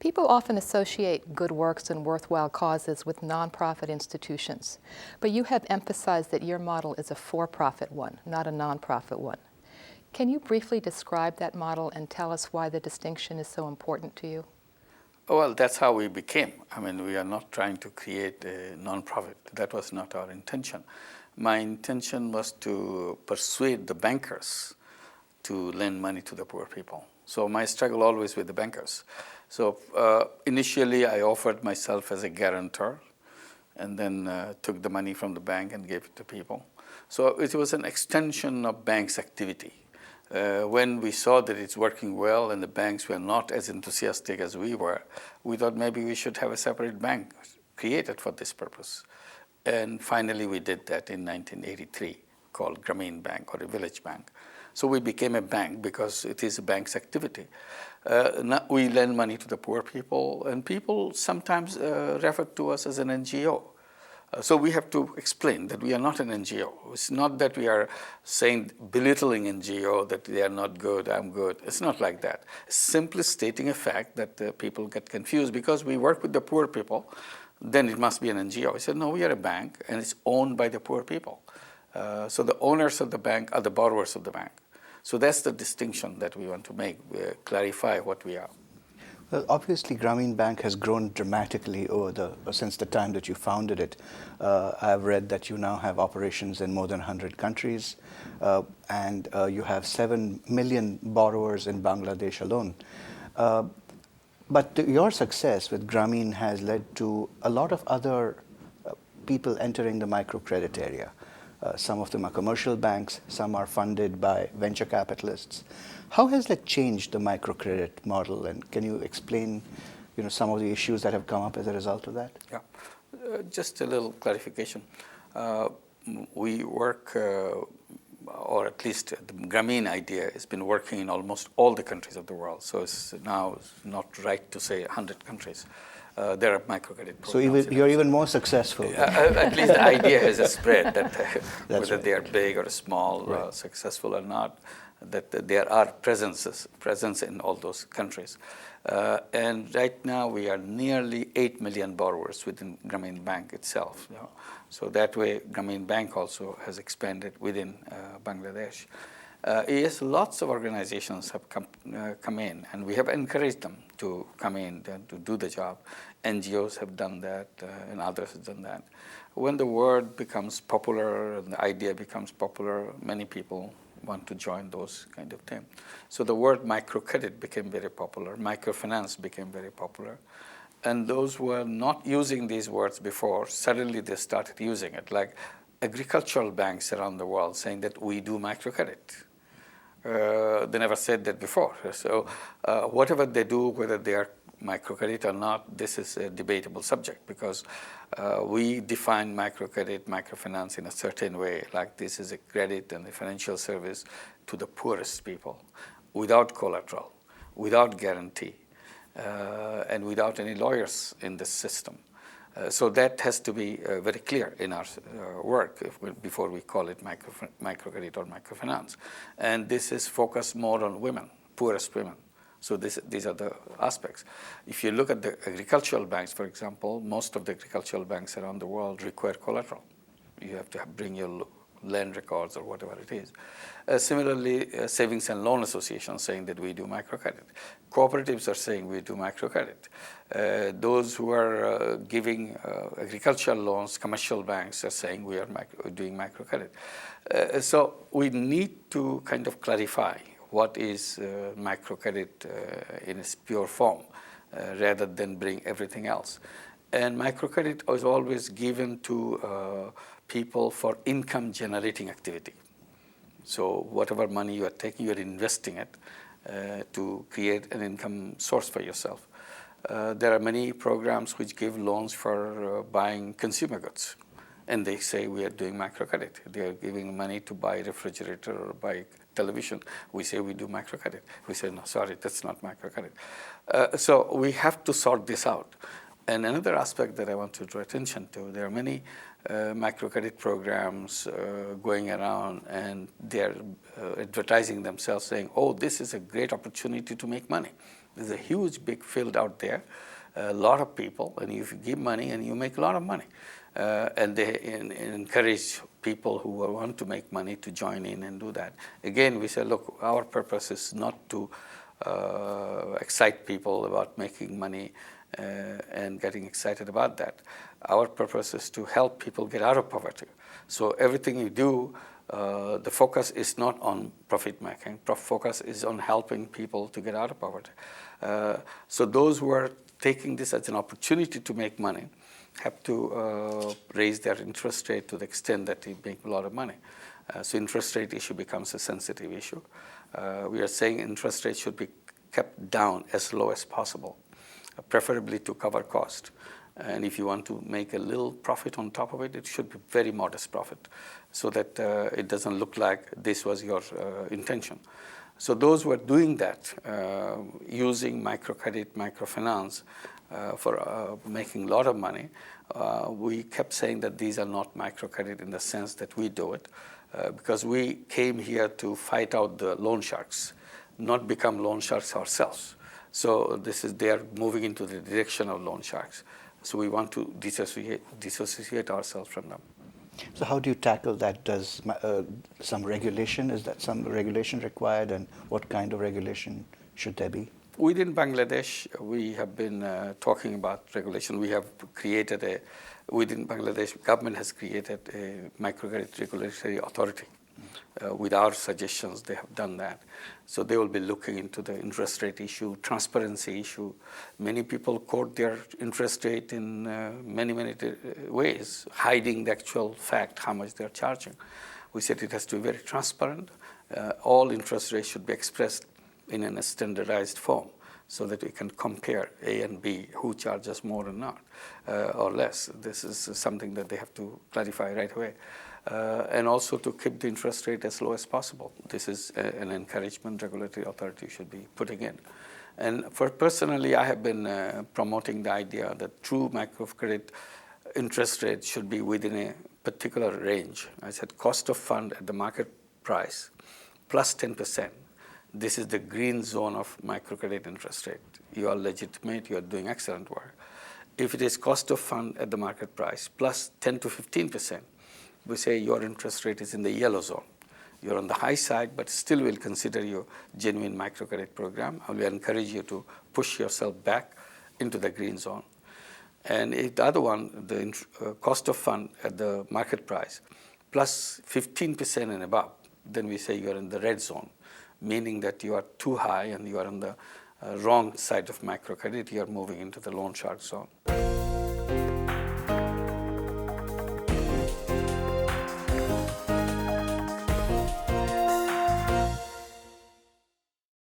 People often associate good works and worthwhile causes with nonprofit institutions, but you have emphasized that your model is a for-profit one, not a nonprofit one. Can you briefly describe that model and tell us why the distinction is so important to you? Well, that's how we became. I mean, we are not trying to create a nonprofit. That was not our intention. My intention was to persuade the bankers to lend money to the poor people. So my struggle always with the bankers. So initially, I offered myself as a guarantor and then took the money from the bank and gave it to people. So it was an extension of banks' activity. When we saw that it's working well and the banks were not as enthusiastic as we were, we thought maybe we should have a separate bank created for this purpose. And finally, we did that in 1983, called Grameen Bank, or a village bank. So we became a bank because it is a bank's activity. Now we lend money to the poor people, and people sometimes refer to us as an NGO. So we have to explain that we are not an NGO. It's not that we are saying, belittling NGO, that they are not good, I'm good. It's not like that. It's simply stating a fact that people get confused because we work with the poor people, then it must be an NGO. I said, no, we are a bank, and it's owned by the poor people. So the owners of the bank are the borrowers of the bank. So that's the distinction that we want to make, clarify what we are. Well, obviously, Grameen Bank has grown dramatically since the time that you founded it. I've read that you now have operations in more than 100 countries, and you have 7 million borrowers in Bangladesh alone. But your success with Grameen has led to a lot of other people entering the microcredit area. Some of them are commercial banks, some are funded by venture capitalists. How has that changed the microcredit model, and can you explain, some of the issues that have come up as a result of that? Yeah, just a little clarification. We work, or at least the Grameen idea has been working in almost all the countries of the world. So it's now not right to say 100 countries. There are microcredit programs. So you're even more successful. At least the idea has a spread that whether right. they are big or small, right. Successful or not, that there are presence in all those countries. And right now we are nearly 8 million borrowers within Grameen Bank itself. So that way Grameen Bank also has expanded within Bangladesh. Yes, lots of organizations have come in, and we have encouraged them to come in and to do the job. NGOs have done that, and others have done that. When the word becomes popular and the idea becomes popular, many people want to join those kind of things. So the word microcredit became very popular. Microfinance became very popular. And those who were not using these words before, suddenly they started using it, like agricultural banks around the world saying that we do microcredit. They never said that before. So whatever they do, whether they are microcredit or not, this is a debatable subject because we define microcredit, microfinance in a certain way, like this is a credit and a financial service to the poorest people without collateral, without guarantee, and without any lawyers in the system. So that has to be very clear in our work before we call it microcredit or microfinance. And this is focused more on women, poorest women. So these are the aspects. If you look at the agricultural banks, for example, most of the agricultural banks around the world require collateral. You have to bring your land records or whatever it is. Similarly, savings and loan associations saying that we do microcredit. Cooperatives are saying we do microcredit. Those who are giving agricultural loans, commercial banks are saying we are doing microcredit. So we need to kind of clarify what is microcredit in its pure form rather than bring everything else. And microcredit is always given to people for income generating activity. So whatever money you are taking, you are investing it to create an income source for yourself. There are many programs which give loans for buying consumer goods. And they say we are doing microcredit. They are giving money to buy a refrigerator or buy television. We say we do microcredit. We say, no, sorry, that's not microcredit. So we have to sort this out. And another aspect that I want to draw attention to, there are many microcredit programs going around, and they're advertising themselves saying, oh, this is a great opportunity to make money. There's a huge big field out there, a lot of people, and if you give money and you make a lot of money. And they encourage people who want to make money to join in and do that. Again, we say, look, our purpose is not to excite people about making money and getting excited about that. Our purpose is to help people get out of poverty. So everything we do, the focus is not on profit making. Focus is on helping people to get out of poverty. So those who are taking this as an opportunity to make money have to raise their interest rate to the extent that they make a lot of money. So interest rate issue becomes a sensitive issue. We are saying interest rate should be kept down as low as possible, preferably to cover cost. And if you want to make a little profit on top of it, it should be very modest profit so that it doesn't look like this was your intention. So those who are doing that, using microcredit, microfinance for making a lot of money, we kept saying that these are not microcredit in the sense that we do it, because we came here to fight out the loan sharks, not become loan sharks ourselves. So they are moving into the direction of loan sharks. So we want to dissociate ourselves from them. So how do you tackle that? Does some regulation, is that some regulation required, and what kind of regulation should there be? Within Bangladesh, we have been talking about regulation. We have created within Bangladesh, government has created a microcredit regulatory authority. With our suggestions, they have done that. So they will be looking into the interest rate issue, transparency issue. Many people quote their interest rate in many ways, hiding the actual fact, how much they're charging. We said it has to be very transparent. All interest rates should be expressed in a standardized form so that we can compare A and B, who charges more or not, or less. This is something that they have to clarify right away. And also to keep the interest rate as low as possible. This is an encouragement regulatory authority should be putting in. And for personally, I have been promoting the idea that true microcredit interest rate should be within a particular range. I said cost of fund at the market price plus 10%. This is the green zone of microcredit interest rate. You are legitimate, you are doing excellent work. If it is cost of fund at the market price plus 10 to 15%, we say your interest rate is in the yellow zone. You're on the high side, but still will consider your genuine microcredit program. I will encourage you to push yourself back into the green zone. And if the other one, the cost of fund at the market price, plus 15% and above, then we say you're in the red zone, meaning that you are too high and you are on the wrong side of microcredit, you are moving into the loan shark zone.